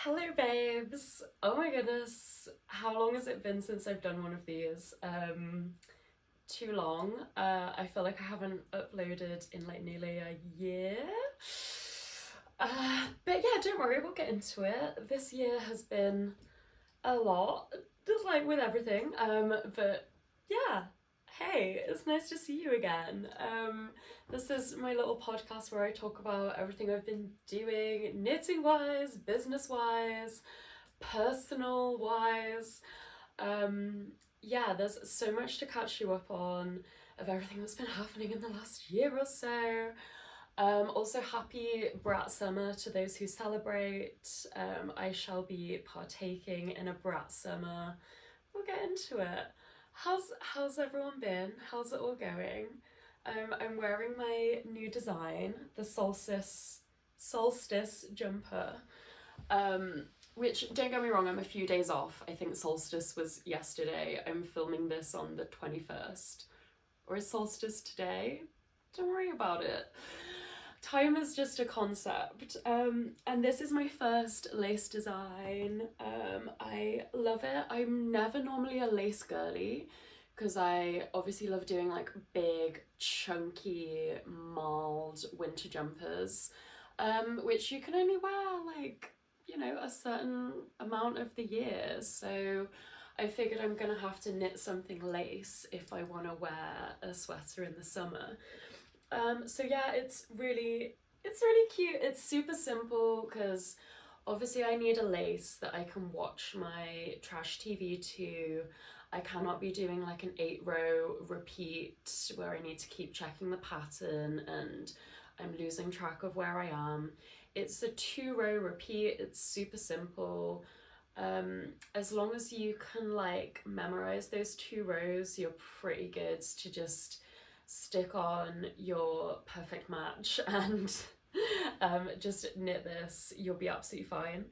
Hello, babes. Oh my goodness, how long has it been since I've done one of these? Too long. I feel like I haven't uploaded in like nearly a year. But yeah, don't worry, we'll get into it. This year has been a lot, just like with everything. But yeah, hey, it's nice to see you again. This is my little podcast where I talk about everything I've been doing, knitting wise, business wise, personal wise. Yeah, there's so much to catch you up on of everything that's been happening in the last year or so. Also, happy Brat Summer to those who celebrate. I shall be partaking in a Brat Summer. We'll get into it. How's everyone been? How's it all going? I'm wearing my new design, the solstice jumper. Which, don't get me wrong, I'm a few days off. I think solstice was yesterday. I'm filming this on the 21st. Or is solstice today? Don't worry about it. Time is just a concept. And this is my first lace design. I love it. I'm never normally a lace girly because I obviously love doing like big, chunky, mauled winter jumpers, which you can only wear like, a certain amount of the year. So I figured I'm gonna have to knit something lace if I want to wear a sweater in the summer. So yeah, it's really cute. It's super simple because obviously I need a lace that I can watch my trash TV to. I cannot be doing like an 8-row repeat where I need to keep checking the pattern and I'm losing track of where I am. It's a 2-row repeat. It's super simple. As long as you can like memorize those 2 rows, you're pretty good to just stick on your perfect match and just knit this. You'll be absolutely fine.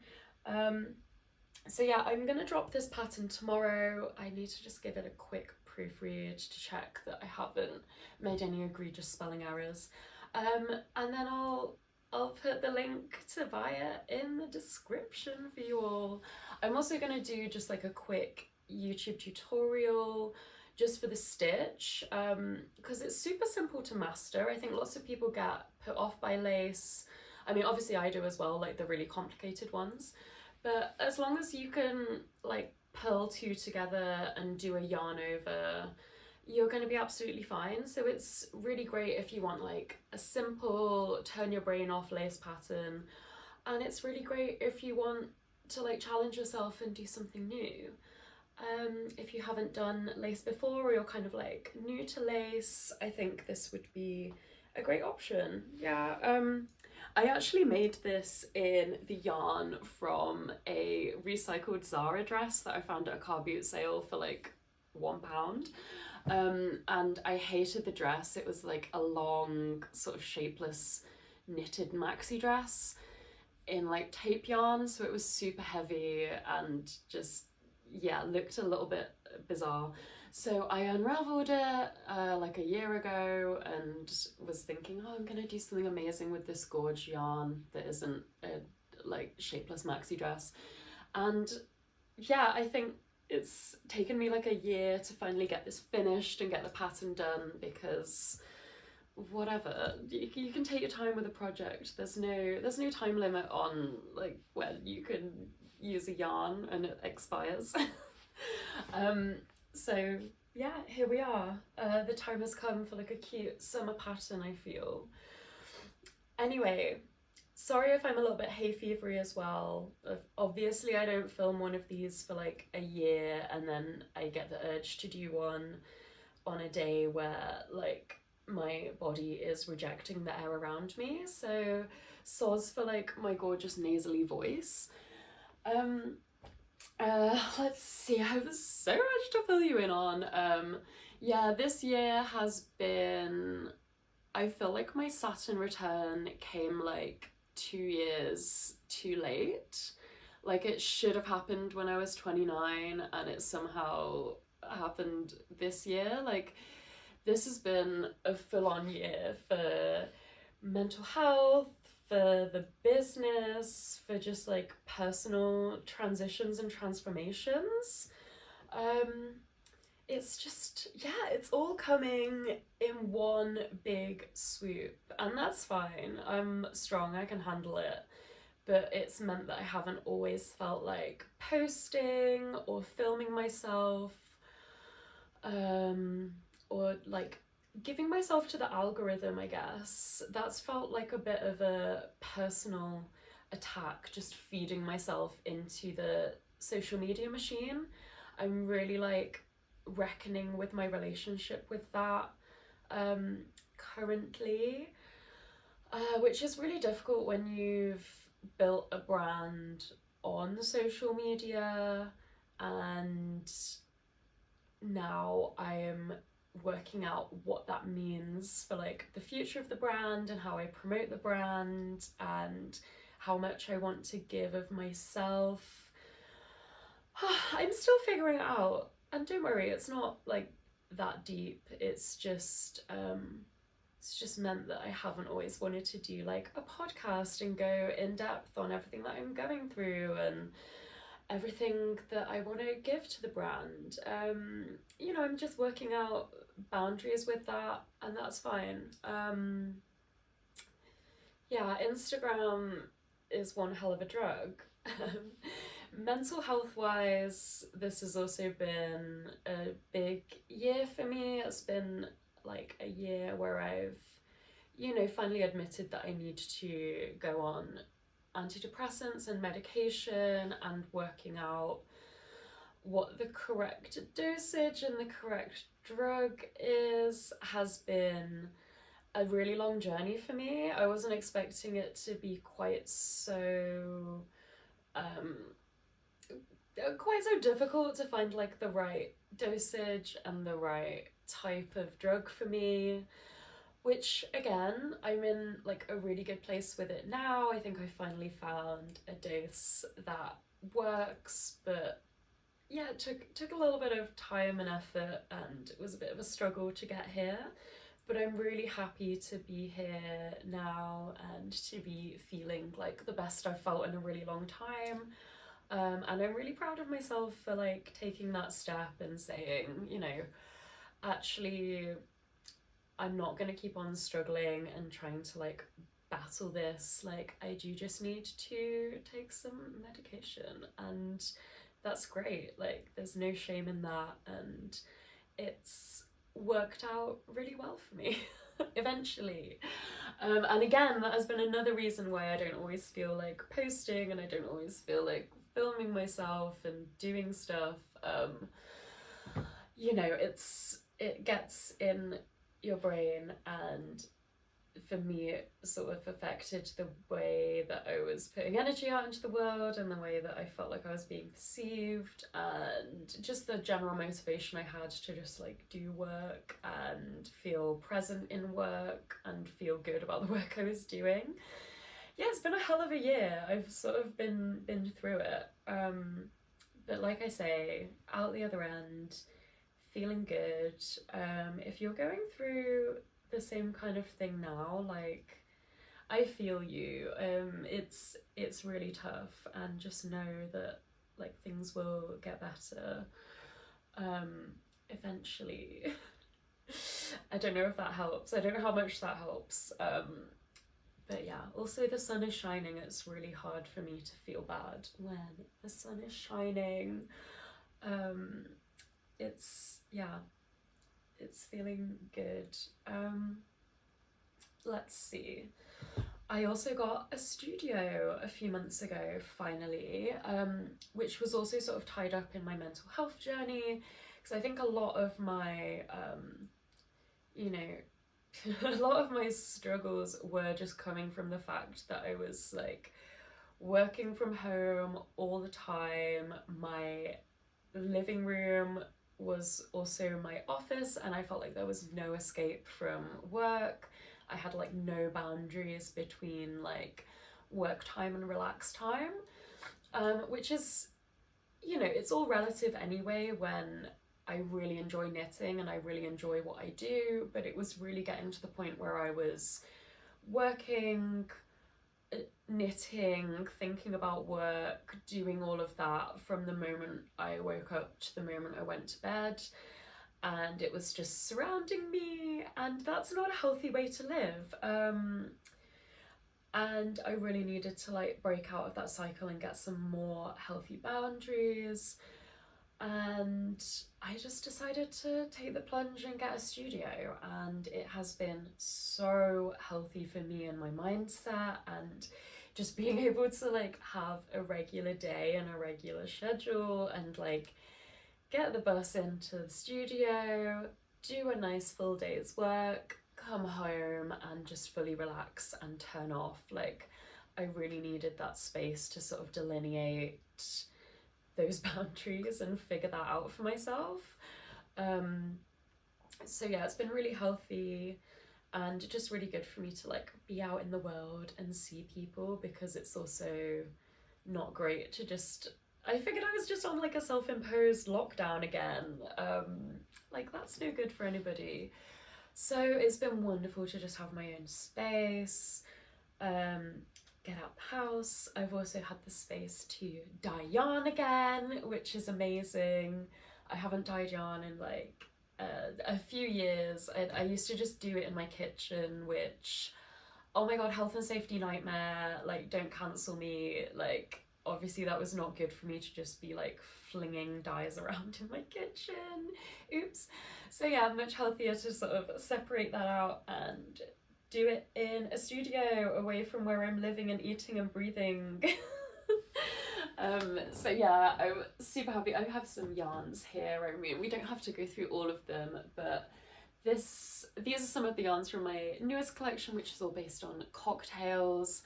So yeah, I'm gonna drop this pattern tomorrow. I need to just give it a quick proofread to check that I haven't made any egregious spelling errors. And then I'll put the link to buy it in the description for you all. I'm also gonna do just like a quick YouTube tutorial just for the stitch, because it's super simple to master. I think lots of people get put off by lace. I mean, obviously I do as well, like the really complicated ones. But as long as you can like purl two together and do a yarn over, you're going to be absolutely fine. So it's really great if you want like a simple turn your brain off lace pattern, and it's really great if you want to like challenge yourself and do something new. If you haven't done lace before or you're kind of like new to lace, I think this would be a great option. Yeah, I actually made this in the yarn from a recycled Zara dress that I found at a car boot sale for like £1. And I hated the dress. It was like a long, sort of shapeless knitted maxi dress in like tape yarn, so it was super heavy and just, yeah, looked a little bit bizarre. So I unraveled it like a year ago and was thinking, oh, I'm gonna do something amazing with this gorge yarn that isn't a like shapeless maxi dress. And yeah, I think it's taken me like a year to finally get this finished and get the pattern done, because whatever, you can take your time with a project. There's no time limit on like when you can use a yarn and it expires. So yeah, here we are. The time has come for like a cute summer pattern, I feel. Anyway, sorry if I'm a little bit hay fevery as well. Obviously I don't film one of these for like a year and then I get the urge to do one on a day where like my body is rejecting the air around me. So soz for like my gorgeous nasally voice. Let's see, I have so much to fill you in on. Yeah, this year has been, I feel like my Saturn return came like 2 years too late. Like it should have happened when I was 29 and it somehow happened this year. Like this has been a full-on year for mental health, for the business, for just like personal transitions and transformations. Um, it's just, yeah, it's all coming in one big swoop, and that's fine. I'm strong, I can handle it. But it's meant that I haven't always felt like posting or filming myself, um, or like giving myself to the algorithm, I guess. That's felt like a bit of a personal attack, just feeding myself into the social media machine. I'm really like reckoning with my relationship with that um, currently, which is really difficult when you've built a brand on social media, and now I am working out what that means for like the future of the brand and how I promote the brand and how much I want to give of myself. I'm still figuring it out, and don't worry, it's not like that deep. It's just meant that I haven't always wanted to do like a podcast and go in depth on everything that I'm going through and everything that I want to give to the brand. I'm just working out boundaries with that, and that's fine. Yeah, Instagram is one hell of a drug. Mental health wise, this has also been a big year for me. It's been like a year where I've, finally admitted that I need to go on antidepressants and medication, and working out what the correct dosage and the correct drug is has been a really long journey for me. I wasn't expecting it to be um quite so difficult to find like the right dosage and the right type of drug for me, which again, I'm in like a really good place with it now. I think I finally found a dose that works, but yeah, it took a little bit of time and effort, and it was a bit of a struggle to get here. But I'm really happy to be here now and to be feeling like the best I've felt in a really long time. And I'm really proud of myself for like taking that step and saying, actually, I'm not gonna keep on struggling and trying to like battle this. Like, I do just need to take some medication, and that's great. Like, there's no shame in that, and it's worked out really well for me eventually. And again, that has been another reason why I don't always feel like posting, and I don't always feel like filming myself and doing stuff. It gets in your brain, and for me it sort of affected the way that I was putting energy out into the world and the way that I felt like I was being perceived, and just the general motivation I had to just like do work and feel present in work and feel good about the work I was doing. Yeah, it's been a hell of a year. I've sort of been through it, but like I say, out the other end, feeling good. If you're going through the same kind of thing now, like, I feel you. It's really tough, and just know that like things will get better eventually. I don't know if that helps. I don't know how much that helps. But yeah, also the sun is shining. It's really hard for me to feel bad when the sun is shining. It's feeling good. Let's see. I also got a studio a few months ago, finally, which was also sort of tied up in my mental health journey, because I think a lot of my, a lot of my struggles were just coming from the fact that I was like working from home all the time. My living room was also my office, and I felt like there was no escape from work. I had like no boundaries between like work time and relax time, which is, it's all relative anyway when I really enjoy knitting and I really enjoy what I do, but it was really getting to the point where I was working knitting, thinking about work, doing all of that from the moment I woke up to the moment I went to bed, and it was just surrounding me, and that's not a healthy way to live. And I really needed to like break out of that cycle and get some more healthy boundaries. And I just decided to take the plunge and get a studio, and it has been so healthy for me and my mindset, and just being able to like have a regular day and a regular schedule, and like get the bus into the studio, do a nice full day's work, come home and just fully relax and turn off. Like, I really needed that space to sort of delineate those boundaries and figure that out for myself. So yeah, it's been really healthy and just really good for me to like be out in the world and see people, because it's also not great to just, I figured I was just on like a self-imposed lockdown again. Like, that's no good for anybody. So it's been wonderful to just have my own space, get out the house. I've also had the space to dye yarn again, which is amazing. I haven't dyed yarn in like a few years. I used to just do it in my kitchen, which, oh my god, health and safety nightmare. Like, don't cancel me. Like, obviously that was not good for me to just be like flinging dyes around in my kitchen. Oops. So yeah, much healthier to sort of separate that out and do it in a studio away from where I'm living and eating and breathing. So yeah, I'm super happy. I have some yarns here. I mean, we don't have to go through all of them, but these are some of the yarns from my newest collection, which is all based on cocktails,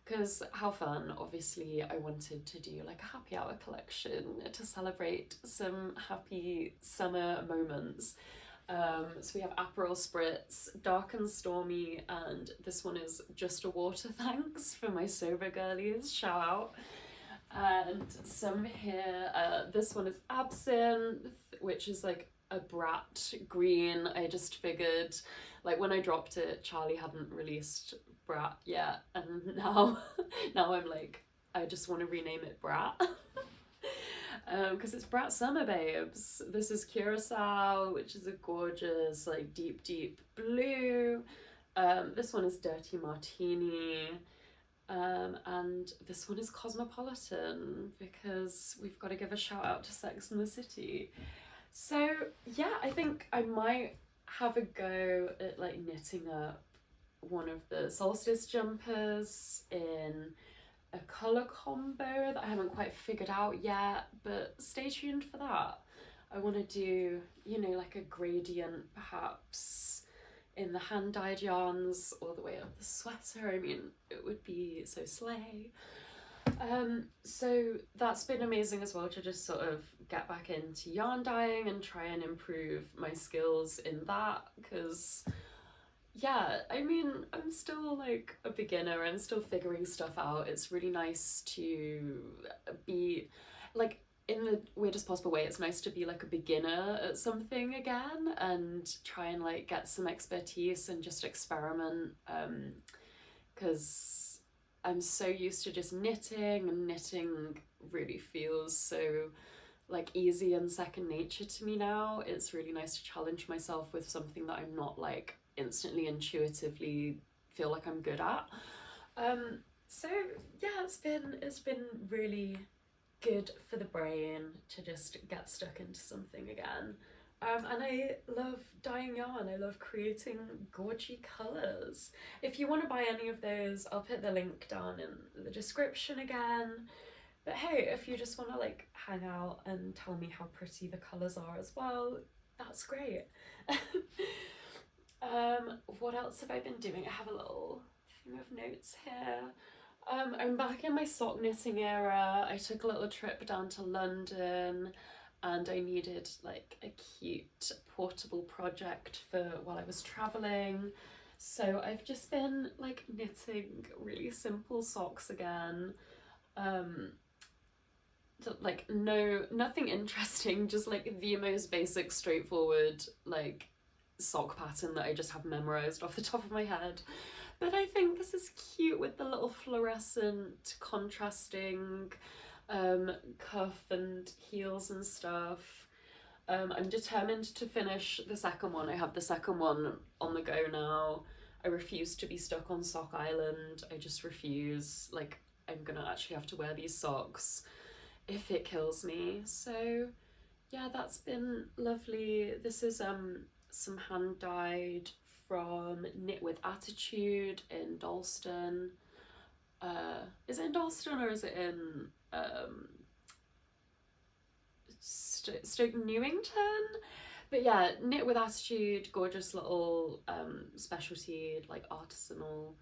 because how fun. Obviously I wanted to do like a happy hour collection to celebrate some happy summer moments. So we have Aperol Spritz, Dark and Stormy, and this one is Just a Water Thanks for my sober girlies, shout out. And some here, this one is Absinthe, which is like a brat green. I just figured, like, when I dropped it, Charlie hadn't released Brat yet, and now I'm like, I just want to rename it Brat. Because it's Brat Summer Babes. This is Curacao, which is a gorgeous like deep blue. This one is Dirty Martini. And this one is Cosmopolitan, because we've got to give a shout out to Sex and the City. So yeah, I think I might have a go at like knitting up one of the solstice jumpers in a colour combo that I haven't quite figured out yet, but stay tuned for that. I want to do, you know, like a gradient perhaps in the hand-dyed yarns all the way up the sweater. I mean, it would be so slay. So that's been amazing as well, to just sort of get back into yarn dyeing and try and improve my skills in that, because yeah, I mean, I'm still like a beginner and still figuring stuff out. It's really nice to be like, in the weirdest possible way, it's nice to be like a beginner at something again and try and like get some expertise and just experiment, because I'm so used to just knitting, and knitting really feels so like easy and second nature to me now. It's really nice to challenge myself with something that I'm not like instantly intuitively feel like I'm good at. So yeah, it's been really good for the brain to just get stuck into something again. And I love dyeing yarn. I love creating gorgy colours. If you want to buy any of those, I'll put the link down in the description again. But hey, if you just want to like hang out and tell me how pretty the colours are as well, that's great. What else have I been doing? I have a little thing of notes here. I'm back in my sock knitting era. I took a little trip down to London, and I needed like a cute portable project for while I was traveling. So I've just been like knitting really simple socks again. Like nothing interesting, just like the most basic, straightforward like sock pattern that I just have memorized off the top of my head. But I think this is cute with the little fluorescent contrasting cuff and heels and stuff. I'm determined to finish the second one. I have the second one on the go now. I refuse to be stuck on Sock Island. I just refuse. Like, I'm gonna actually have to wear these socks if it kills me. So yeah, that's been lovely. This is some hand dyed from Knit with Attitude in Dalston. Is it in Dalston or is it in Stoke Newington? But yeah, Knit with Attitude, gorgeous little specialty, like artisanal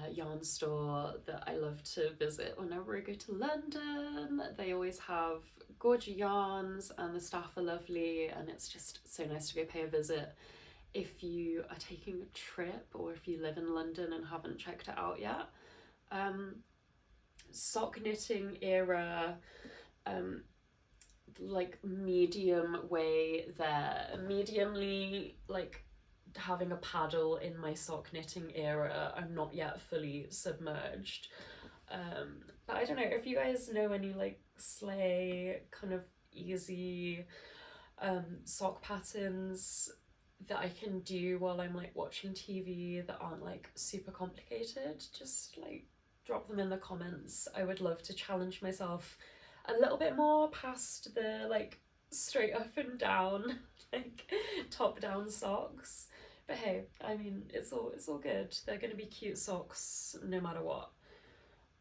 yarn store that I love to visit whenever I go to London. They always have gorgeous yarns and the staff are lovely, and it's just so nice to go pay a visit if you are taking a trip or if you live in London and haven't checked it out yet. Sock knitting era, like medium way there, mediumly like having a paddle in my sock knitting era. I'm not yet fully submerged. But I don't know if you guys know any like sleigh kind of easy sock patterns that I can do while I'm like watching TV that aren't like super complicated, just like drop them in the comments. I would love to challenge myself a little bit more past the like straight up and down like top down socks. But hey, I mean, it's all good. They're gonna be cute socks no matter what.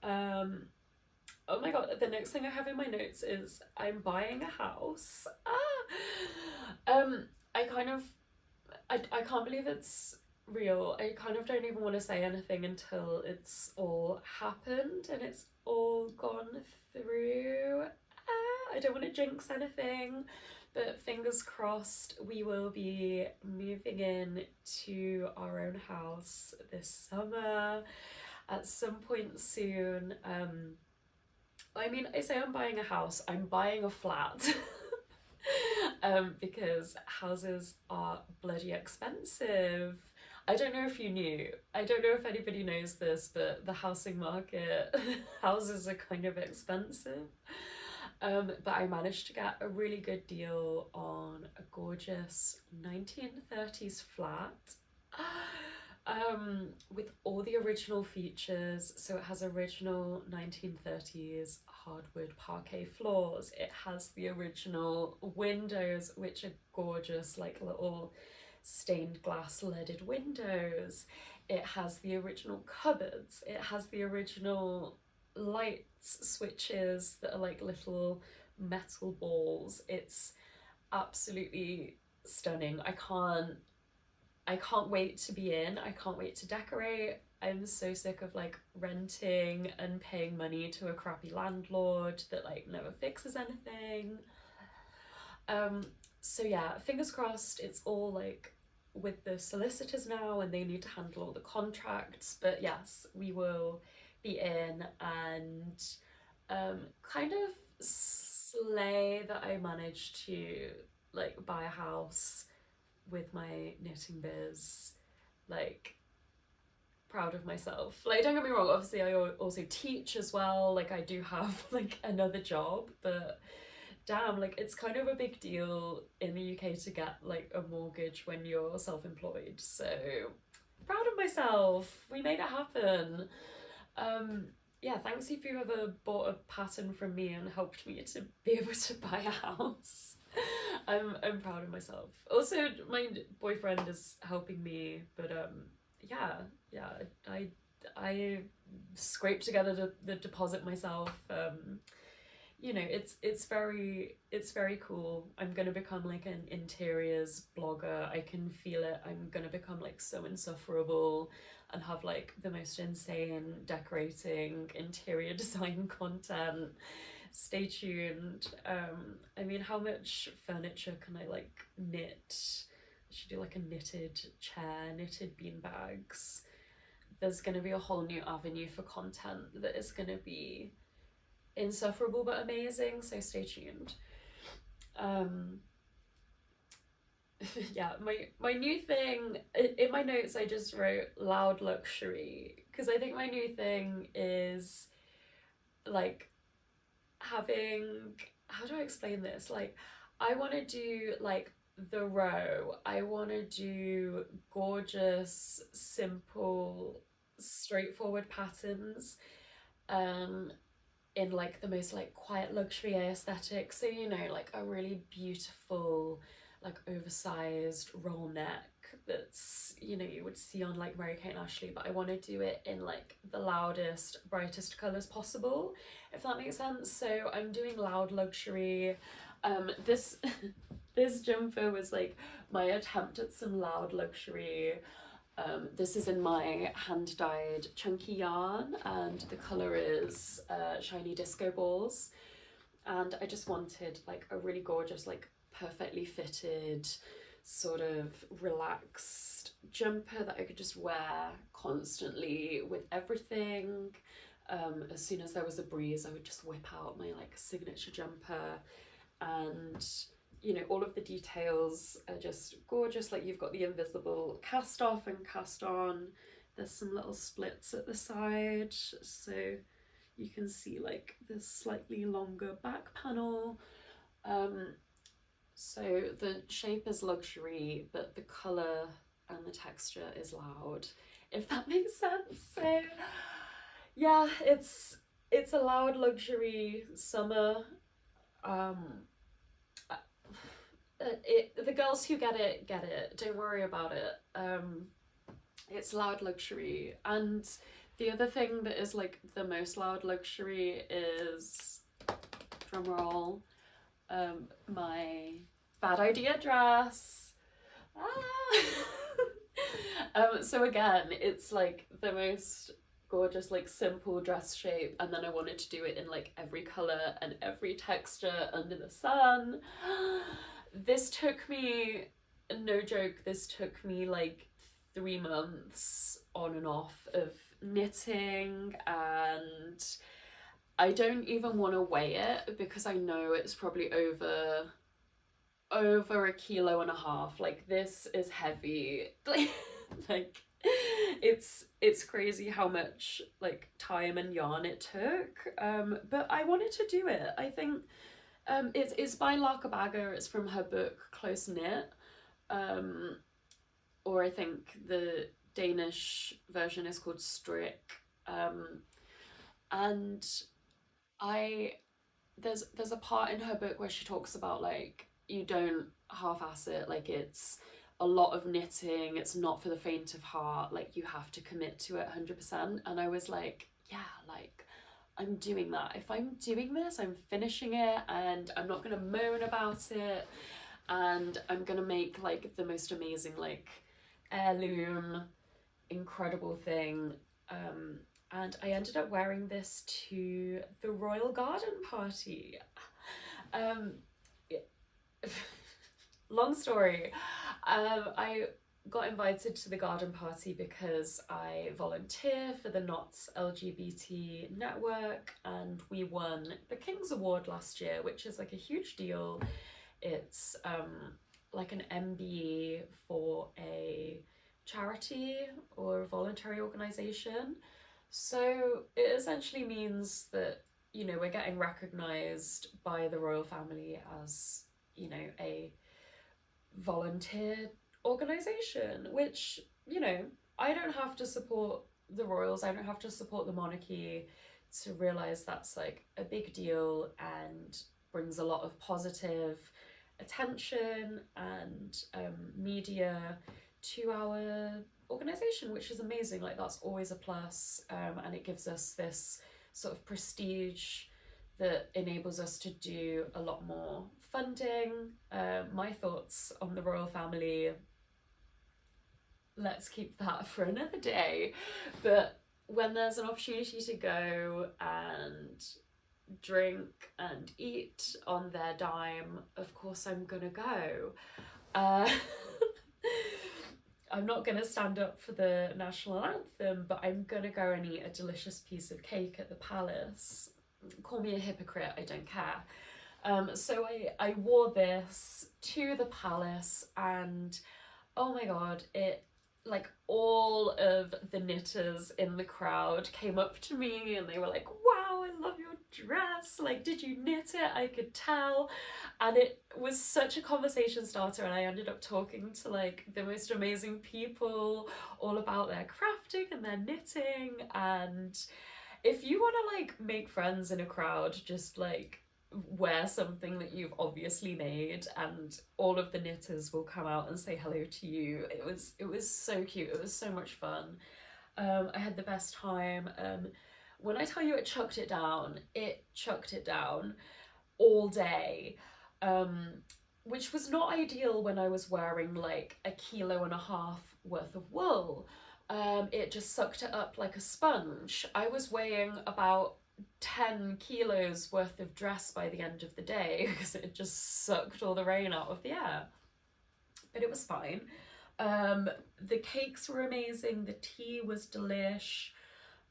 Oh my god, the next thing I have in my notes is I'm buying a house. I can't believe it's real. I kind of don't even want to say anything until it's all happened and it's all gone through. I don't want to jinx anything, but fingers crossed we will be moving in to our own house this summer at some point soon. I mean, I say I'm buying a house, I'm buying a flat. Because houses are bloody expensive. I don't know if you knew, I don't know if anybody knows this, but the housing market, houses are kind of expensive. But I managed to get a really good deal on a gorgeous 1930s flat. With all the original features. So it has original 1930s hardwood parquet floors. It has the original windows, which are gorgeous, like little stained glass leaded windows. It has the original cupboards. It has the original lights switches that are like little metal balls. It's absolutely stunning. I can't wait to be in. I can't wait to decorate. I'm so sick of like renting and paying money to a crappy landlord that like never fixes anything. So yeah, fingers crossed it's all like with the solicitors now and they need to handle all the contracts. But yes, we will be in, and kind of slay that I managed to like buy a house with my knitting biz. Like, proud of myself. Like, don't get me wrong, obviously I also teach as well, like I do have like another job, but damn, like it's kind of a big deal in the UK to get like a mortgage when you're self-employed. So proud of myself, we made it happen. Yeah, thanks if you ever bought a pattern from me and helped me to be able to buy a house. I'm proud of myself. Also, my boyfriend is helping me, but yeah, I scraped together the deposit myself. You know, it's very cool. I'm gonna become like an interiors blogger. I can feel it. I'm gonna become like so insufferable and have like the most insane decorating interior design content. Stay tuned. I mean, how much furniture can I like knit? I should do like a knitted chair, knitted bean bags. There's gonna be a whole new avenue for content that is gonna be insufferable but amazing, so stay tuned. yeah, my new thing, in my notes I just wrote loud luxury, because I think my new thing is like having, how do I explain this? Like, I want to do like the row. I want to do gorgeous, simple, straightforward patterns. Um, in like the most like quiet luxury aesthetic. So, you know, like a really beautiful, like oversized roll neck that's, you know, you would see on like Mary Kate and Ashley, but I want to do it in like the loudest, brightest colors possible, if that makes sense. So I'm doing loud luxury. This this jumper was like my attempt at some loud luxury. This is in my hand-dyed chunky yarn, and the colour is Shiny Disco Balls. And I just wanted like a really gorgeous, like perfectly fitted, sort of relaxed jumper that I could just wear constantly with everything. As soon as there was a breeze, I would just whip out my like signature jumper, and you know, all of the details are just gorgeous. Like you've got the invisible cast off and cast on. There's some little splits at the side, so you can see like this slightly longer back panel. So the shape is luxury, but the color and the texture is loud, if that makes sense. So yeah, it's a loud luxury summer. Um, the girls who get it. Don't worry about it. It's loud luxury, and the other thing that is like the most loud luxury is, drum roll, my bad idea dress. Ah. So again, it's like the most gorgeous, like simple dress shape, and then I wanted to do it in like every color and every texture under the sun. This took me, no joke, this took me like 3 months on and off of knitting, and I don't even want to weigh it because I know it's probably over 1.5 kilos. Like this is heavy. Like it's crazy how much like time and yarn it took. But I wanted to do it. I think it's by Larka Bagger. It's from her book Close Knit. Or I think the Danish version is called Strick. And I there's a part in her book where she talks about like you don't half-ass it, like it's a lot of knitting, it's not for the faint of heart, like you have to commit to it 100%. And I was like, yeah, like I'm doing that. If I'm doing this, I'm finishing it, and I'm not gonna moan about it, and I'm gonna make like the most amazing like heirloom incredible thing. And I ended up wearing this to the royal garden party. Um, Long story. I got invited to the garden party because I volunteer for the Knots LGBT network, and we won the King's Award last year, which is like a huge deal. It's like an MBE for a charity or a voluntary organisation. So it essentially means that, you know, we're getting recognised by the royal family as, you know, a volunteer organisation, which, you know, I don't have to support the royals, I don't have to support the monarchy to realise that's like a big deal and brings a lot of positive attention and media to our organisation, which is amazing. Like that's always a plus, and it gives us this sort of prestige that enables us to do a lot more funding. My thoughts on the royal family, let's keep that for another day. But when there's an opportunity to go and drink and eat on their dime, of course I'm gonna go. I'm not gonna stand up for the national anthem, but I'm gonna go and eat a delicious piece of cake at the palace. Call me a hypocrite, I don't care. So I wore this to the palace, and oh my god, it like all of the knitters in the crowd came up to me and they were like, wow, I love your dress. Like, did you knit it? I could tell. And it was such a conversation starter, and I ended up talking to like the most amazing people all about their crafting and their knitting. And if you want to like make friends in a crowd, just like wear something that you've obviously made and all of the knitters will come out and say hello to you. It was so cute. It was so much fun. I had the best time. When I tell you it chucked it down all day. Um, which was not ideal when I was wearing like 1.5 kg worth of wool. It just sucked it up like a sponge. I was weighing about 10 kilos worth of dress by the end of the day because it just sucked all the rain out of the air. But it was fine. The cakes were amazing, the tea was delish.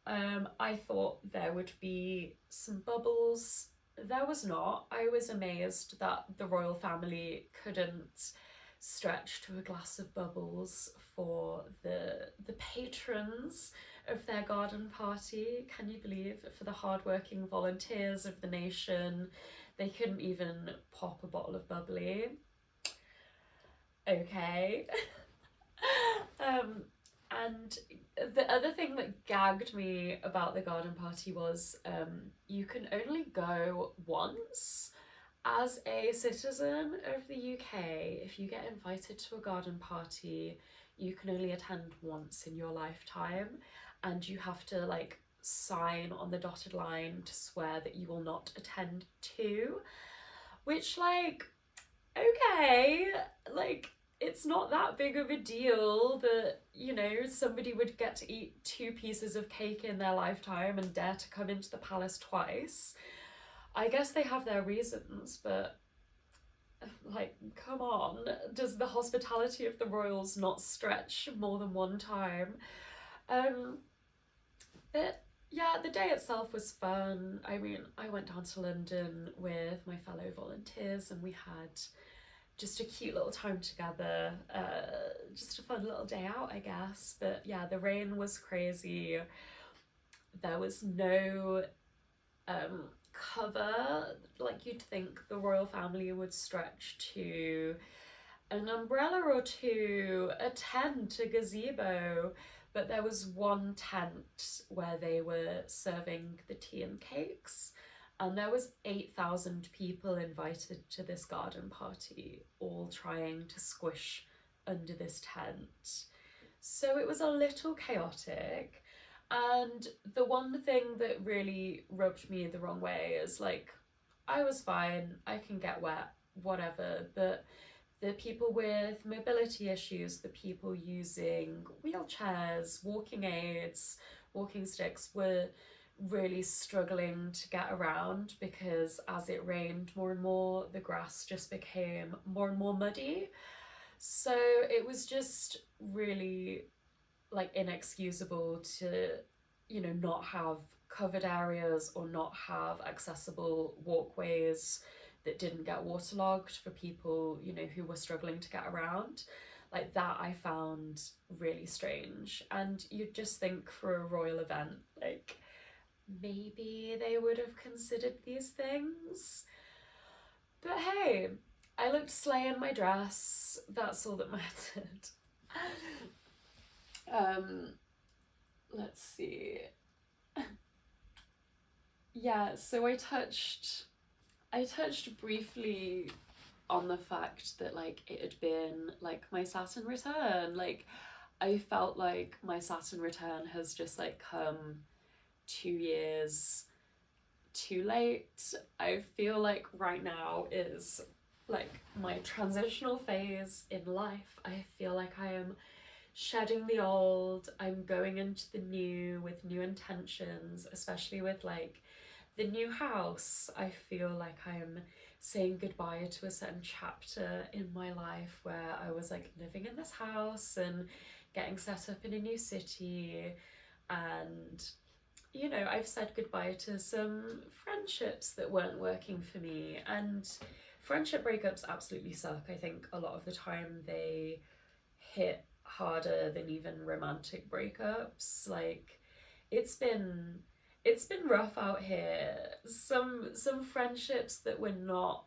I thought there would be some bubbles. There was not. I was amazed that the royal family couldn't stretch to a glass of bubbles for the patrons of their garden party. Can you believe? For the hardworking volunteers of the nation, they couldn't even pop a bottle of bubbly. Okay. um, and the other thing that gagged me about the garden party was you can only go once as a citizen of the UK. If you get invited to a garden party, you can only attend once in your lifetime, and you have to like sign on the dotted line to swear that you will not attend two, which like, okay, like it's not that big of a deal that, you know, somebody would get to eat 2 pieces of cake in their lifetime and dare to come into the palace twice. I guess they have their reasons, but like, come on, does the hospitality of the royals not stretch more than one time? Um, but yeah, the day itself was fun. I mean, I went down to London with my fellow volunteers and we had just a cute little time together. Just a fun little day out, I guess. But yeah, the rain was crazy. There was no cover. Like, you'd think the royal family would stretch to an umbrella or two, a tent, a gazebo, but there was one tent where they were serving the tea and cakes, and there was 8,000 people invited to this garden party, all trying to squish under this tent. So it was a little chaotic. And the one thing that really rubbed me the wrong way is like, I was fine, I can get wet, whatever, but the people with mobility issues, the people using wheelchairs, walking aids, walking sticks were really struggling to get around because as it rained more and more, the grass just became more and more muddy. So it was just really like inexcusable to, you know, not have covered areas or not have accessible walkways that didn't get waterlogged for people, you know, who were struggling to get around. Like, that I found really strange. And you'd just think for a royal event, like, maybe they would have considered these things. But hey, I looked slay in my dress. That's all that mattered. Let's see. Yeah, so I touched briefly on the fact that like it had been like my Saturn return. Like, I felt like my Saturn return has just like come 2 years too late. I feel like right now is like my transitional phase in life. I feel like I am shedding the old, I'm going into the new with new intentions, especially with like the new house. I feel like I'm saying goodbye to a certain chapter in my life where I was like living in this house and getting set up in a new city, and you know, I've said goodbye to some friendships that weren't working for me, and friendship breakups absolutely suck. I think a lot of the time they hit harder than even romantic breakups. Like, it's been it's been rough out here. Some friendships that were not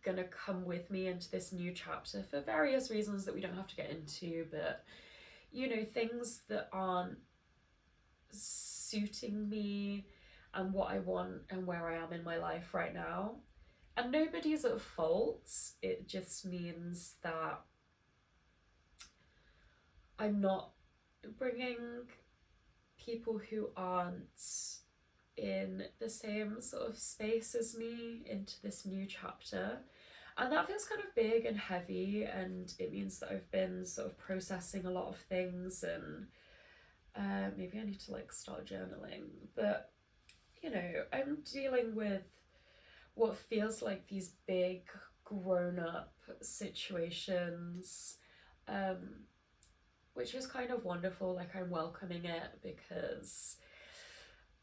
gonna come with me into this new chapter for various reasons that we don't have to get into, but you know, things that aren't suiting me and what I want and where I am in my life right now. And nobody's at fault. It just means that I'm not bringing people who aren't in the same sort of space as me into this new chapter. And that feels kind of big and heavy, and it means that I've been sort of processing a lot of things, and maybe I need to like start journaling. But you know, I'm dealing with what feels like these big grown up situations, um, which is kind of wonderful. Like, I'm welcoming it because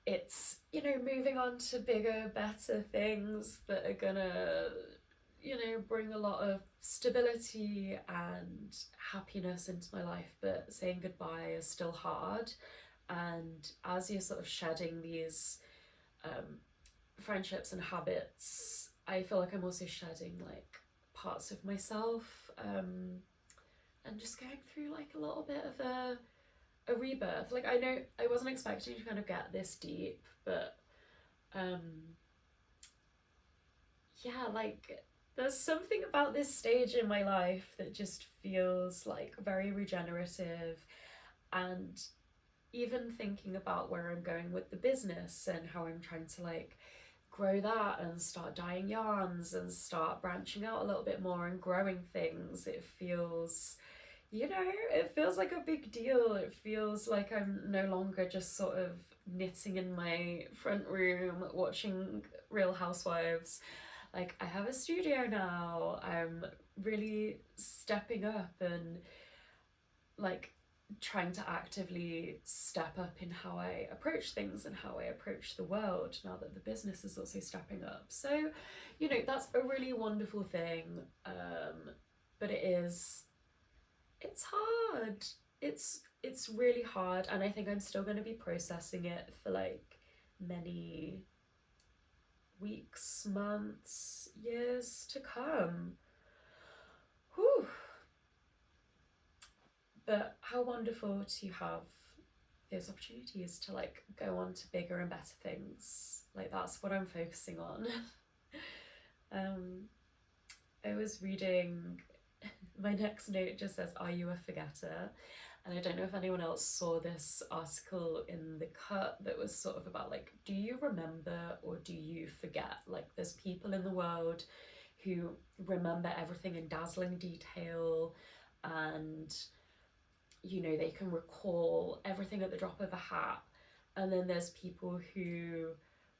it's, you know, moving on to bigger, better things that are gonna, you know, bring a lot of stability and happiness into my life. But saying goodbye is still hard. And as you're sort of shedding these friendships and habits, I feel like I'm also shedding like parts of myself, and just going through like a little bit of a rebirth. Like, I know I wasn't expecting to kind of get this deep, but yeah, like there's something about this stage in my life that just feels like very regenerative. And even thinking about where I'm going with the business and how I'm trying to like grow that and start dyeing yarns and start branching out a little bit more and growing things, it feels, you know, it feels like a big deal. It feels like I'm no longer just sort of knitting in my front room watching Real Housewives. Like, I have a studio now. I'm really stepping up and like trying to actively step up in how I approach things and how I approach the world now that the business is also stepping up. So, you know, that's a really wonderful thing. But it's hard. It's really hard, and I think I'm still going to be processing it for like many weeks, months, years to come. Whew. But how wonderful to have those opportunities to like go on to bigger and better things. Like, that's what I'm focusing on. I was reading, my next note just says, "Are you a forgetter?" And I don't know if anyone else saw this article in The Cut that was sort of about like, do you remember or do you forget? Like, there's people in the world who remember everything in dazzling detail, and you know, they can recall everything at the drop of a hat. And then there's people who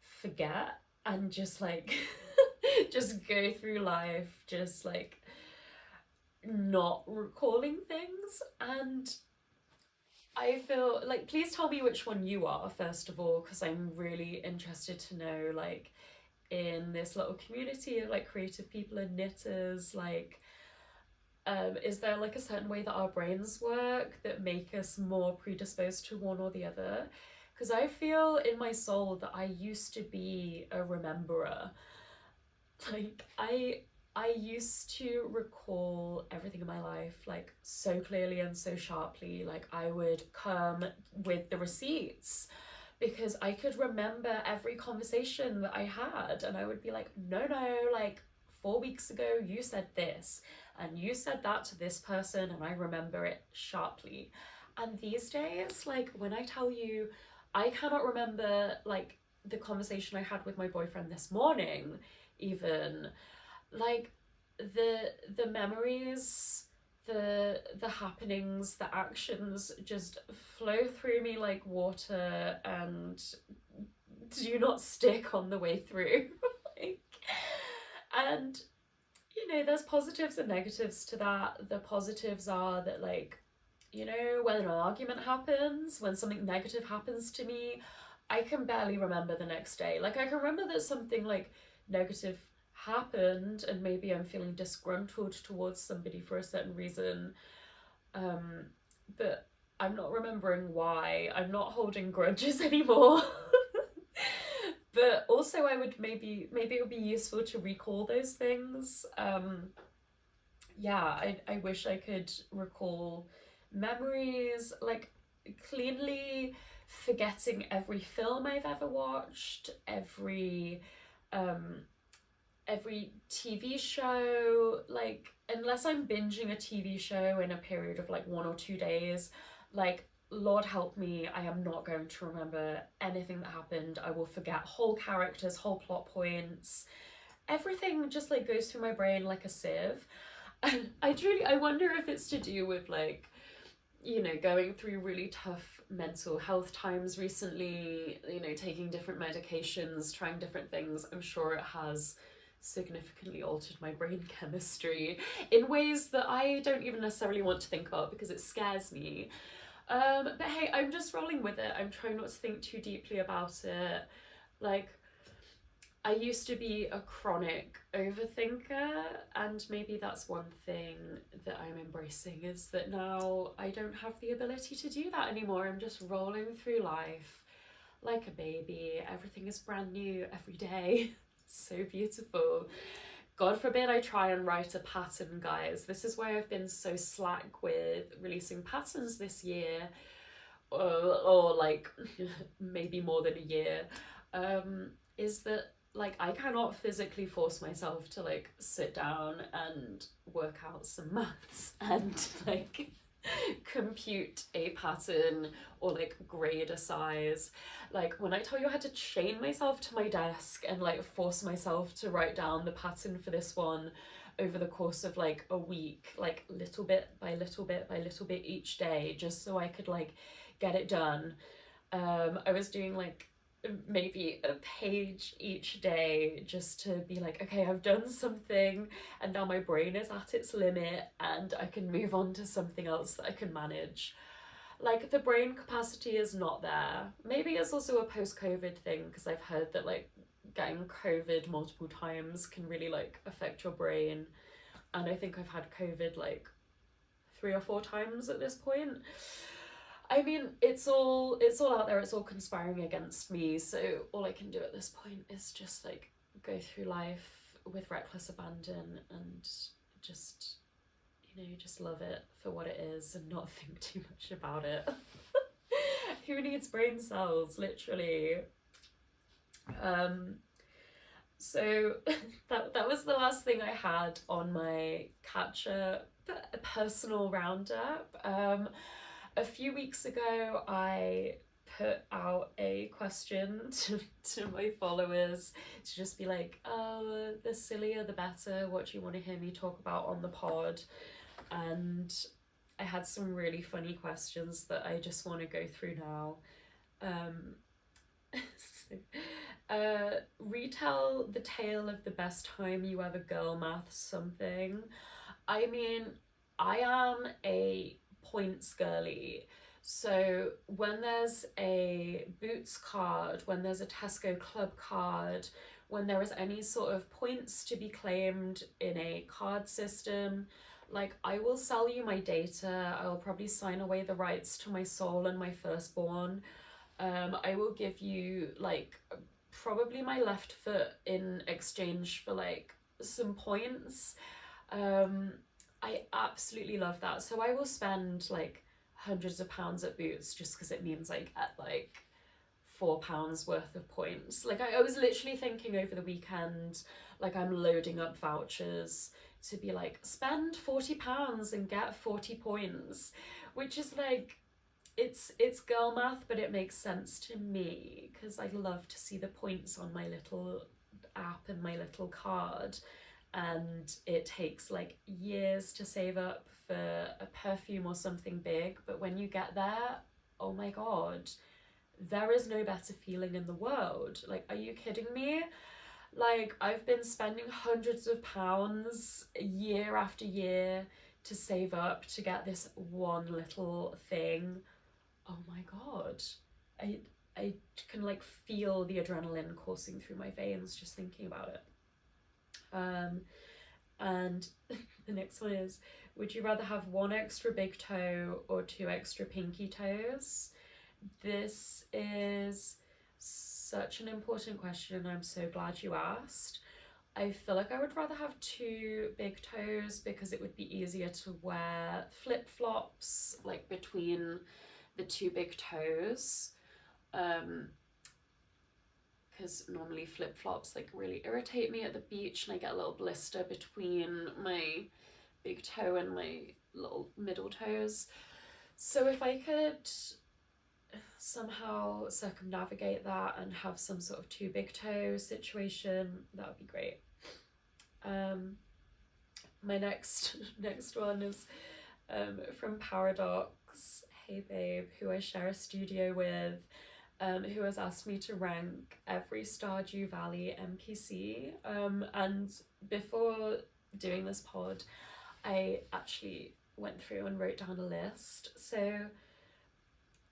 forget and just like just go through life just like not recalling things. And I feel like, please tell me which one you are, first of all, because I'm really interested to know, like, in this little community of like creative people and knitters, like, is there like a certain way that our brains work that make us more predisposed to one or the other? Because I feel in my soul that I used to be a rememberer. Like, I used to recall everything in my life like so clearly and so sharply. Like, I would come with the receipts because I could remember every conversation that I had, and I would be like, no, like 4 weeks ago you said this and you said that to this person, and I remember it sharply. And these days, like, when I tell you I cannot remember like the conversation I had with my boyfriend this morning, even, like, the memories, the happenings, the actions just flow through me like water and do not stick on the way through. Like, and you know, there's positives and negatives to that. The positives are that, like, you know, when an argument happens, when something negative happens to me, I can barely remember the next day. Like, I can remember that something like negative happened and maybe I'm feeling disgruntled towards somebody for a certain reason. Um, but I'm not remembering why. I'm not holding grudges anymore. But also I would maybe it would be useful to recall those things. Yeah, I wish I could recall memories, like cleanly forgetting every film I've ever watched, um every TV show, like unless I'm binging a TV show in a period of like 1 or 2 days, like Lord help me, I am not going to remember anything that happened. I will forget whole characters, whole plot points. Everything just like goes through my brain like a sieve. And I wonder if it's to do with like, you know, going through really tough mental health times recently, you know, taking different medications, trying different things. I'm sure it has significantly altered my brain chemistry in ways that I don't even necessarily want to think about because it scares me. But hey, I'm just rolling with it. I'm trying not to think too deeply about it. Like, I used to be a chronic overthinker, and maybe that's one thing that I'm embracing is that now I don't have the ability to do that anymore. I'm just rolling through life like a baby. Everything is brand new every day. So beautiful. God forbid I try and write a pattern, guys. This is why I've been so slack with releasing patterns this year, or like maybe more than a year. Is that like I cannot physically force myself to like sit down and work out some maths and like compute a pattern or like grade a size. Like when I tell you I had to chain myself to my desk and like force myself to write down the pattern for this one over the course of like a week, like little bit by little bit by little bit each day, just so I could like get it done. I was doing like maybe a page each day just to be like, okay, I've done something and now my brain is at its limit and I can move on to something else that I can manage. Like the brain capacity is not there. Maybe it's also a post-COVID thing because I've heard that like getting COVID multiple times can really like affect your brain. And I think I've had COVID like 3 or 4 times at this point. I mean, it's all out there. It's all conspiring against me. So all I can do at this point is just like go through life with reckless abandon and just, you know, just love it for what it is and not think too much about it. Who needs brain cells, literally? So that was the last thing I had on my catch up personal roundup. A few weeks ago, I put out a question to my followers to just be like, oh, the sillier the better. What do you want to hear me talk about on the pod? And I had some really funny questions that I just want to go through now. Retell the tale of the best time you ever girl math something. I mean, I am a points girly. So when there's a Boots card, when there's a Tesco Club card, when there is any sort of points to be claimed in a card system, like I will sell you my data. I will probably sign away the rights to my soul and my firstborn. I will give you like probably my left foot in exchange for like some points. I absolutely love that. So I will spend like hundreds of pounds at Boots just because it means I get like £4 worth of points. Like I was literally thinking over the weekend, like I'm loading up vouchers to be like spend £40 and get 40 points, which is like it's girl math, but it makes sense to me because I love to see the points on my little app and my little card, and it takes like years to save up for a perfume or something big, but when you get there, oh my god, there is no better feeling in the world. Like, are you kidding me? Like, I've been spending hundreds of pounds year after year to save up to get this one little thing. Oh my god. I I can like feel the adrenaline coursing through my veins just thinking about it. And the next one is, would you rather have one extra big toe or two extra pinky toes? This is such an important question, and I'm so glad you asked. I feel like I would rather have two big toes because it would be easier to wear flip-flops like between the two big toes. Because normally flip-flops like really irritate me at the beach, and I get a little blister between my big toe and my little middle toes. So if I could somehow circumnavigate that and have some sort of two big toe situation, that would be great. My next one is from Paradox. Hey babe, who I share a studio with, who has asked me to rank every Stardew Valley NPC. And before doing this pod, I actually went through and wrote down a list. So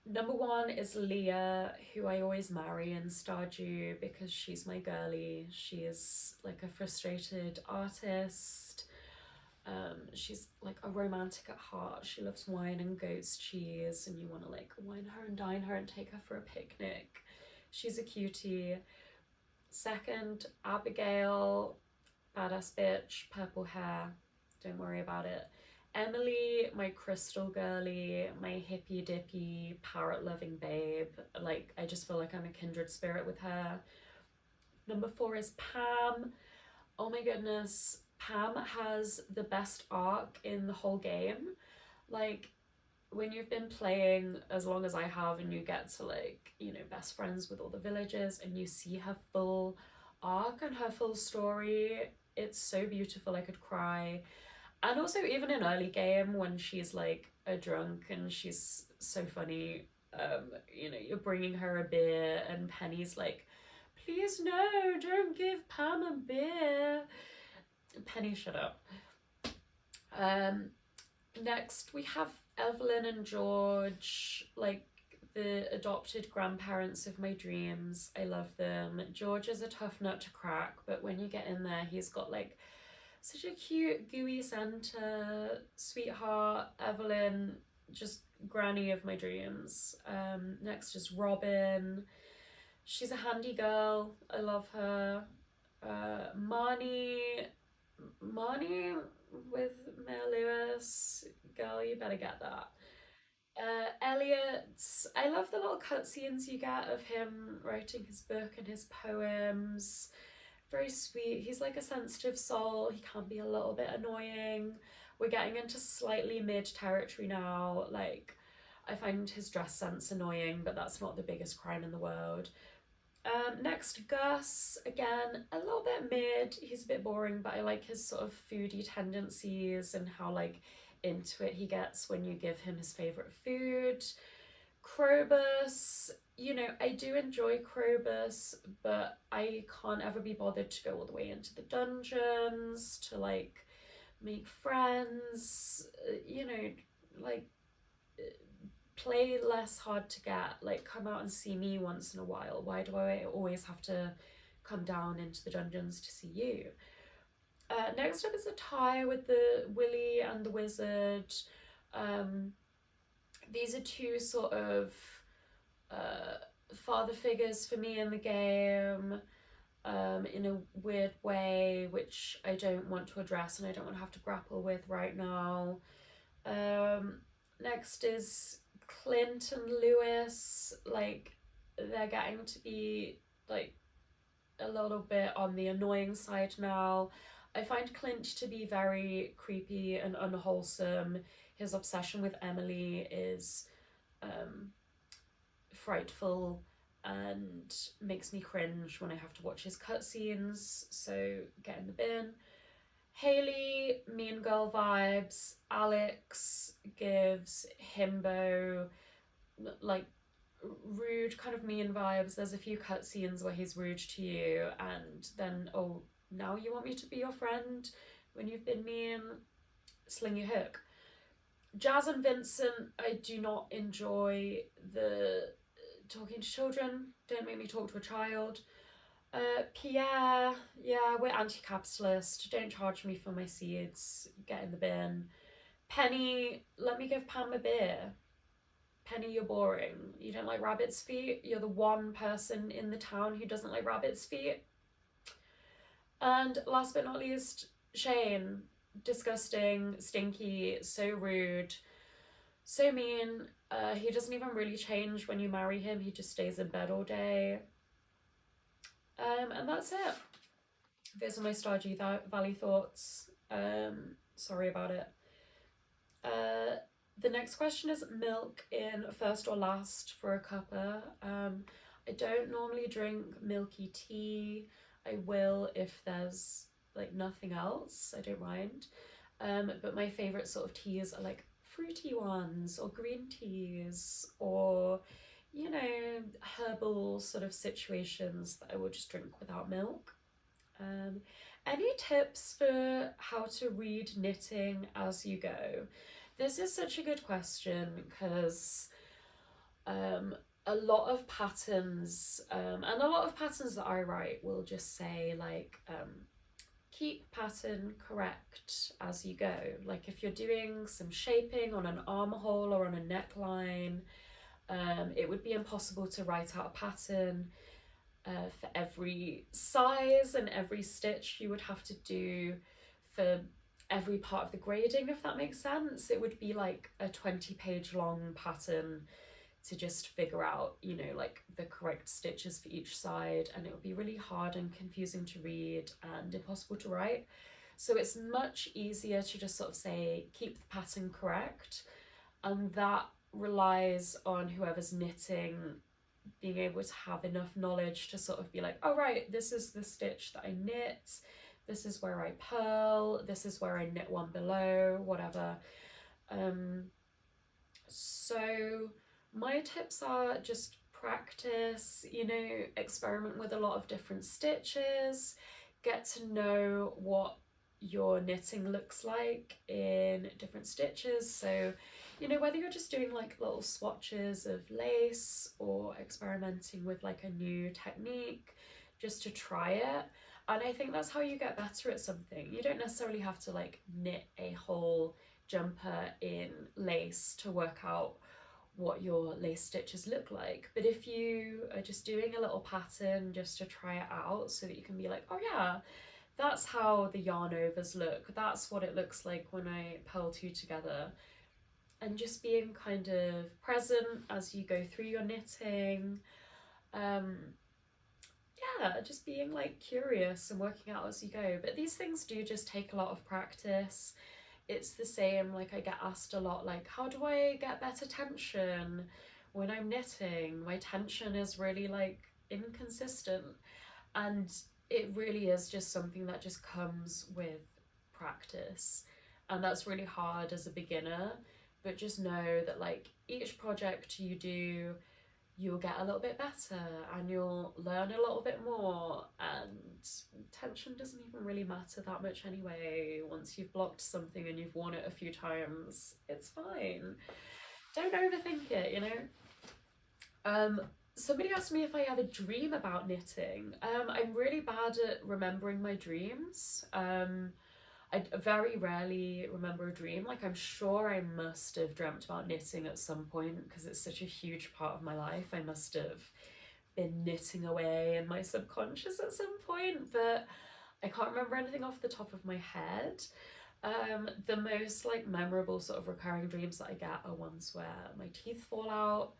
number one is Leah, who I always marry in Stardew because she's my girly. She is like a frustrated artist. She's like a romantic at heart. She loves wine and goat's cheese, and you want to like wine her and dine her and take her for a picnic. She's a cutie. Second, Abigail, badass bitch, purple hair, don't worry about it. Emily, my crystal girly, my hippy dippy, parrot loving babe. Like, I just feel like I'm a kindred spirit with her. Number four is Pam. Oh my goodness, Pam has the best arc in the whole game. Like, when you've been playing as long as I have and you get to like, you know, best friends with all the villagers and you see her full arc and her full story, it's so beautiful, I could cry. And also even in early game when she's like a drunk and she's so funny, you know, you're bringing her a beer and Penny's like, please no, don't give Pam a beer. Penny, shut up. Next we have Evelyn and George, like the adopted grandparents of my dreams. I love them. George is a tough nut to crack, but when you get in there, he's got like such a cute gooey Santa, sweetheart. Evelyn, just granny of my dreams. Next is Robin. She's a handy girl. I love her. Marnie with Mayor Lewis. Girl, you better get that. Elliot, I love the little cutscenes you get of him writing his book and his poems. Very sweet. He's like a sensitive soul. He can be a little bit annoying. We're getting into slightly mid territory now. Like, I find his dress sense annoying, but that's not the biggest crime in the world. Next, Gus, again, a little bit mid. He's a bit boring, but I like his sort of foodie tendencies and how like into it he gets when you give him his favourite food. Krobus, you know, I do enjoy Krobus, but I can't ever be bothered to go all the way into the dungeons, to like make friends, you know, like play less hard to get, like come out and see me once in a while. Why do I always have to come down into the dungeons to see you? Next up is a tie with the Willy and the Wizard. These are two sort of father figures for me in the game, in a weird way, which I don't want to address and I don't want to have to grapple with right now. Next is Clint and Lewis. Like, they're getting to be like a little bit on the annoying side now. I find Clint to be very creepy and unwholesome. His obsession with Emily is frightful and makes me cringe when I have to watch his cutscenes, so get in the bin. Haley, mean girl vibes. Alex gives himbo like rude kind of mean vibes. There's a few cutscenes where he's rude to you and then, oh, now you want me to be your friend when you've been mean? Sling your hook. Jazz and Vincent, I do not enjoy the talking to children, don't make me talk to a child. Pierre, yeah, we're anti-capitalist, don't charge me for my seeds, get in the bin. Penny, let me give Pam a beer. Penny, you're boring. You don't like rabbit's feet? You're the one person in the town who doesn't like rabbit's feet. And last but not least, Shane, disgusting, stinky, so rude, so mean. He doesn't even really change when you marry him, he just stays in bed all day. And that's it. Those are my Stardew Valley thoughts. Sorry about it. The next question is milk in first or last for a cuppa. I don't normally drink milky tea. I will if there's like nothing else. I don't mind. But my favourite sort of teas are like fruity ones or green teas or, you know, herbal sort of situations that I will just drink without milk. Any tips for how to read knitting as you go? This is such a good question because a lot of patterns, and a lot of patterns that I write will just say like, keep pattern correct as you go. Like if you're doing some shaping on an armhole or on a neckline, it would be impossible to write out a pattern for every size and every stitch you would have to do for every part of the grading, if that makes sense. It would be like a 20-page long pattern to just figure out, you know, like the correct stitches for each side, and it would be really hard and confusing to read and impossible to write. So it's much easier to just sort of say, keep the pattern correct, and that relies on whoever's knitting being able to have enough knowledge to sort of be like, oh right, this is the stitch that I knit, this is where I purl, this is where I knit one below, whatever. So my tips are just practice, you know, experiment with a lot of different stitches, get to know what your knitting looks like in different stitches. So, you know, whether you're just doing like little swatches of lace or experimenting with like a new technique just to try it. And I think that's how you get better at something. You don't necessarily have to like knit a whole jumper in lace to work out what your lace stitches look like. But if you are just doing a little pattern just to try it out so that you can be like, oh yeah, that's how the yarn overs look, that's what it looks like when I purl two together, and just being kind of present as you go through your knitting. Yeah, just being like curious and working out as you go. But these things do just take a lot of practice. It's the same, like I get asked a lot, like, how do I get better tension when I'm knitting? My tension is really like inconsistent, and it really is just something that just comes with practice, and that's really hard as a beginner. But just know that like each project you do, you'll get a little bit better and you'll learn a little bit more, and tension doesn't even really matter that much anyway. Once you've blocked something and you've worn it a few times, it's fine. Don't overthink it, you know. Somebody asked me if I have a dream about knitting. I'm really bad at remembering my dreams. I very rarely remember a dream. Like I'm sure I must have dreamt about knitting at some point because it's such a huge part of my life. I must have been knitting away in my subconscious at some point, but I can't remember anything off the top of my head. The most like memorable sort of recurring dreams that I get are ones where my teeth fall out.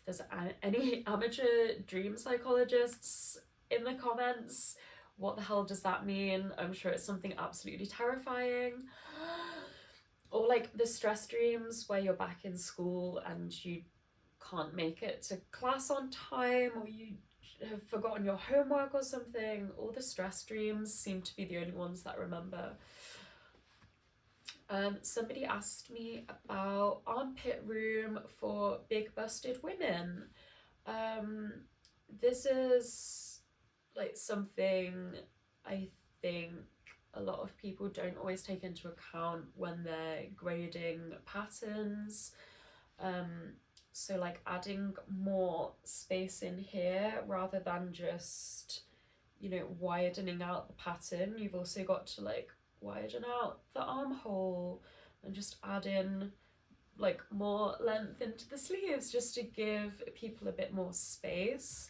If there's any amateur dream psychologists in the comments, what the hell does that mean? I'm sure it's something absolutely terrifying. Or like the stress dreams where you're back in school and you can't make it to class on time, or you have forgotten your homework or something. All the stress dreams seem to be the only ones that I remember. Somebody asked me about armpit room for big busted women. This is like something I think a lot of people don't always take into account when they're grading patterns. So like adding more space in here rather than just, you know, widening out the pattern. You've also got to like widen out the armhole and just add in like more length into the sleeves just to give people a bit more space.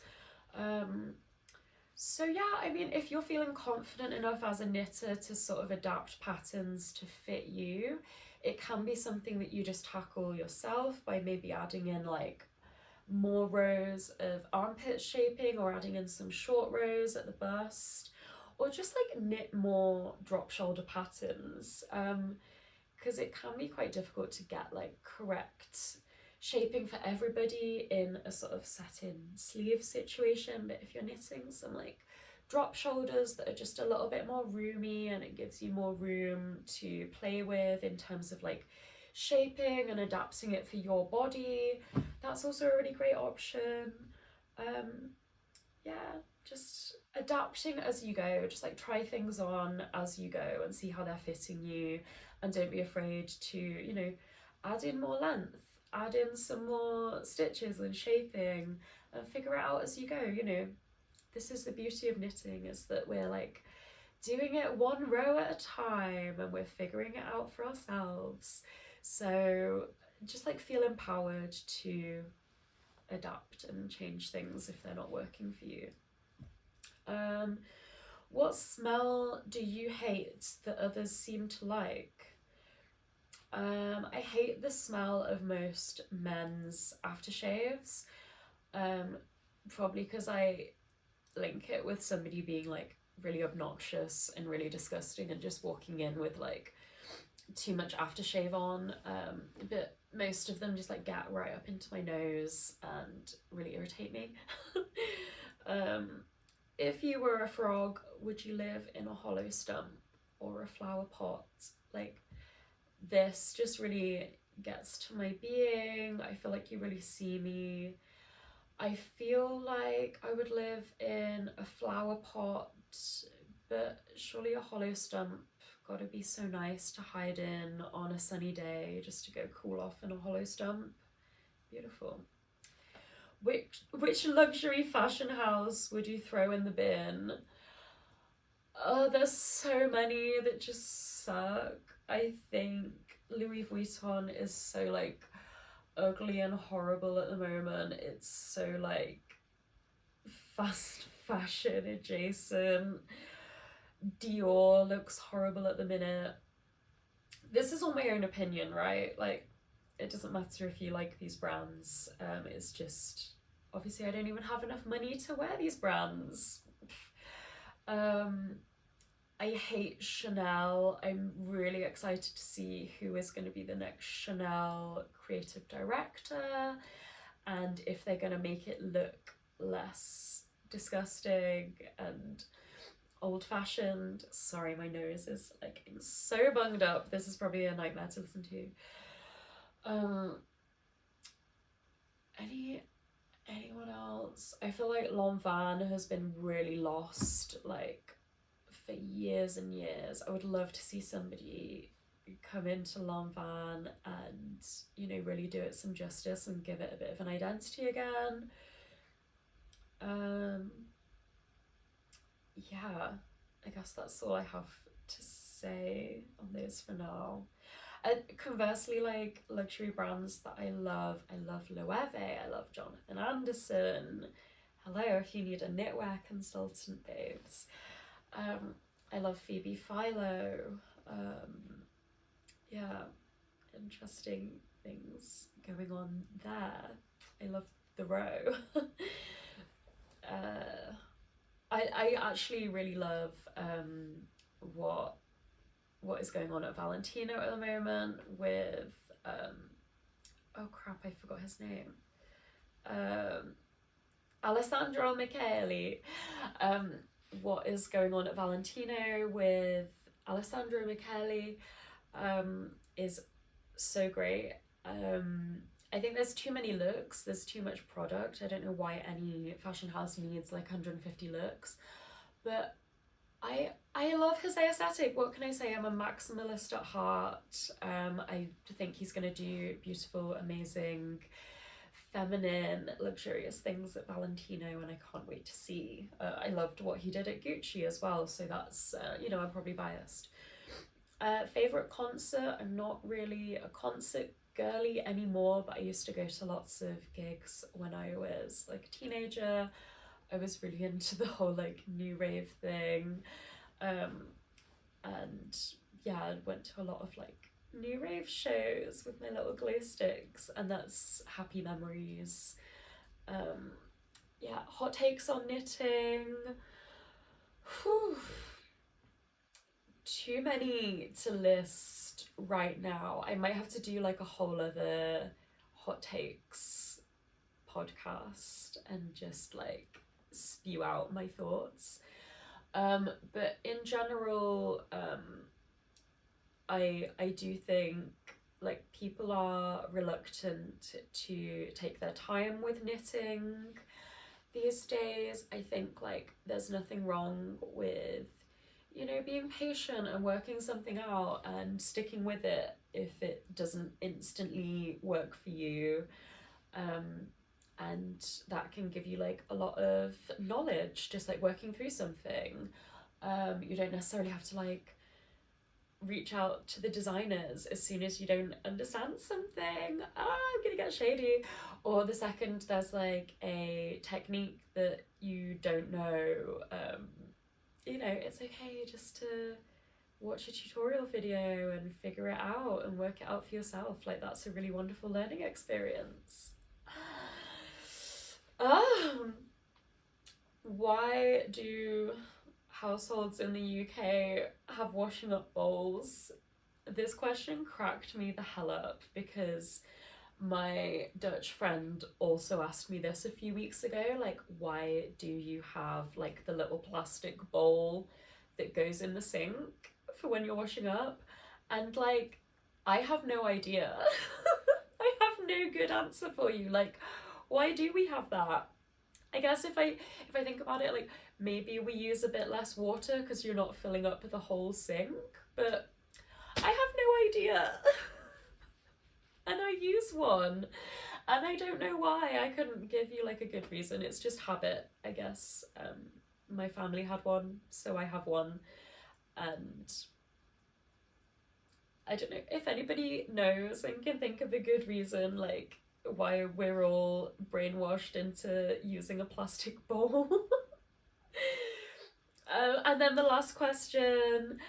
So yeah, I mean, if you're feeling confident enough as a knitter to sort of adapt patterns to fit you, it can be something that you just tackle yourself by maybe adding in like more rows of armpit shaping or adding in some short rows at the bust, or just like knit more drop shoulder patterns, because it can be quite difficult to get like correct shaping for everybody in a sort of satin sleeve situation. But if you're knitting some like drop shoulders that are just a little bit more roomy and it gives you more room to play with in terms of like shaping and adapting it for your body, that's also a really great option. Yeah, just adapting as you go, just like try things on as you go and see how they're fitting you, and don't be afraid to, you know, add in more length, add in some more stitches and shaping, and figure it out as you go. You know, this is the beauty of knitting, is that we're like doing it one row at a time and we're figuring it out for ourselves. So just like feel empowered to adapt and change things if they're not working for you. What smell do you hate that others seem to like? I hate the smell of most men's aftershaves, probably because I link it with somebody being like really obnoxious and really disgusting and just walking in with like too much aftershave on, but most of them just like get right up into my nose and really irritate me. If you were a frog, would you live in a hollow stump or a flower pot? Like, this just really gets to my being. I feel like you really see me. I feel like I would live in a flower pot, but surely a hollow stump gotta be so nice to hide in on a sunny day, just to go cool off in a hollow stump. Beautiful. Which luxury fashion house would you throw in the bin? Oh, there's so many that just suck. I think Louis Vuitton is so like ugly and horrible at the moment. It's so like fast fashion adjacent. Dior looks horrible at the minute. This is all my own opinion, right? Like, it doesn't matter if you like these brands. It's just, obviously I don't even have enough money to wear these brands. I hate Chanel. I'm really excited to see who is going to be the next Chanel creative director, and if they're going to make it look less disgusting and old-fashioned. Sorry, my nose is like so bunged up. This is probably a nightmare to listen to. Anyone else? I feel like Lanvin has been really lost, like, for years and years. I would love to see somebody come into Lanvin and, you know, really do it some justice and give it a bit of an identity again. Yeah, I guess that's all I have to say on those for now. And conversely, like luxury brands that I love Loewe, I love Jonathan Anderson. Hello, if you need a knitwear consultant, babes. I love Phoebe Philo. Yeah, interesting things going on there. I love the row. I actually really love what is going on at Valentino at the moment with oh crap, I forgot his name. Alessandro Michele. What is going on at Valentino with Alessandro Michele is so great. I think there's too many looks, there's too much product. I don't know why any fashion house needs like 150 looks, but I love his aesthetic. What can I say? I'm a maximalist at heart. I think he's going to do beautiful, amazing feminine, luxurious things at Valentino, and I can't wait to see. I loved what he did at Gucci as well, so that's, you know, I'm probably biased. Favorite concert? I'm not really a concert girly anymore, but I used to go to lots of gigs when I was like a teenager. I was really into the whole like new rave thing. And yeah, I went to a lot of like new rave shows with my little glow sticks, and that's happy memories. Yeah, hot takes on knitting. Whew. Too many to list right now. I might have to do like a whole other hot takes podcast and just like spew out my thoughts. But in general, I do think like people are reluctant to take their time with knitting these days. I think like there's nothing wrong with, you know, being patient and working something out and sticking with it if it doesn't instantly work for you. And that can give you like a lot of knowledge, just like working through something. You don't necessarily have to like reach out to the designers as soon as you don't understand something. I'm gonna get shady. Or the second there's like a technique that you don't know, you know, it's okay just to watch a tutorial video and figure it out and work it out for yourself. Like that's a really wonderful learning experience. Why do households in the UK have washing up bowls? This question cracked me the hell up because my Dutch friend also asked me this a few weeks ago, like, why do you have like the little plastic bowl that goes in the sink for when you're washing up? And like, I have no idea. I have no good answer for you. Like, why do we have that? I guess if I think about it, like maybe we use a bit less water because you're not filling up the whole sink, but I have no idea. And I use one, and I don't know why. I couldn't give you like a good reason. It's just habit, I guess. My family had one, so I have one, and I don't know if anybody knows and can think of a good reason, like why we're all brainwashed into using a plastic bowl. And then the last question,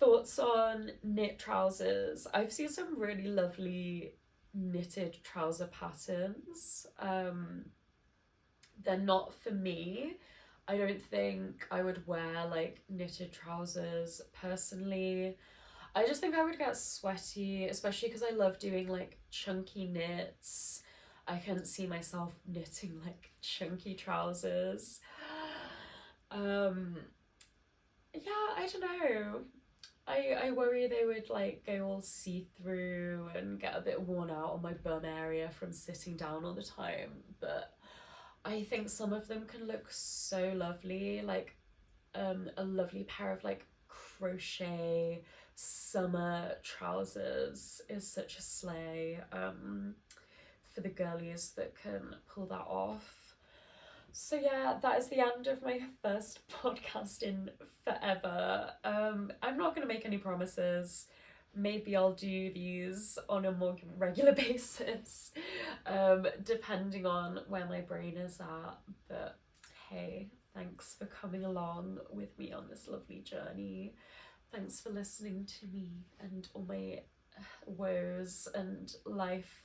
thoughts on knit trousers. I've seen some really lovely knitted trouser patterns. They're not for me. I don't think I would wear like knitted trousers personally. I just think I would get sweaty, especially because I love doing like chunky knits. I couldn't see myself knitting like chunky trousers. Yeah, I don't know. I worry they would like go all see-through and get a bit worn out on my bum area from sitting down all the time, but I think some of them can look so lovely, like a lovely pair of like crochet summer trousers is such a slay, for the girlies that can pull that off. So yeah, that is the end of my first podcast in forever. I'm not going to make any promises. Maybe I'll do these on a more regular basis, depending on where my brain is at. But hey, thanks for coming along with me on this lovely journey. Thanks for listening to me and all my woes and life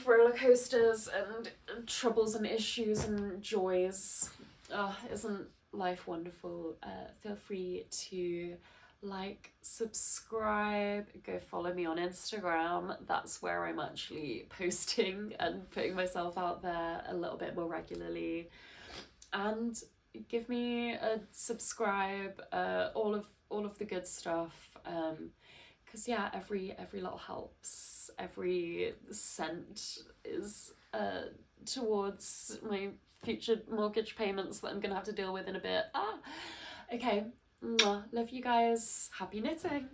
roller coasters and troubles and issues and joys. Isn't life wonderful? Feel free to like, subscribe, go follow me on Instagram. That's where I'm actually posting and putting myself out there a little bit more regularly. And give me a subscribe, all of the good stuff. Because yeah, every little helps. Every cent is towards my future mortgage payments that I'm gonna have to deal with in a bit. Okay, love you guys. Happy knitting.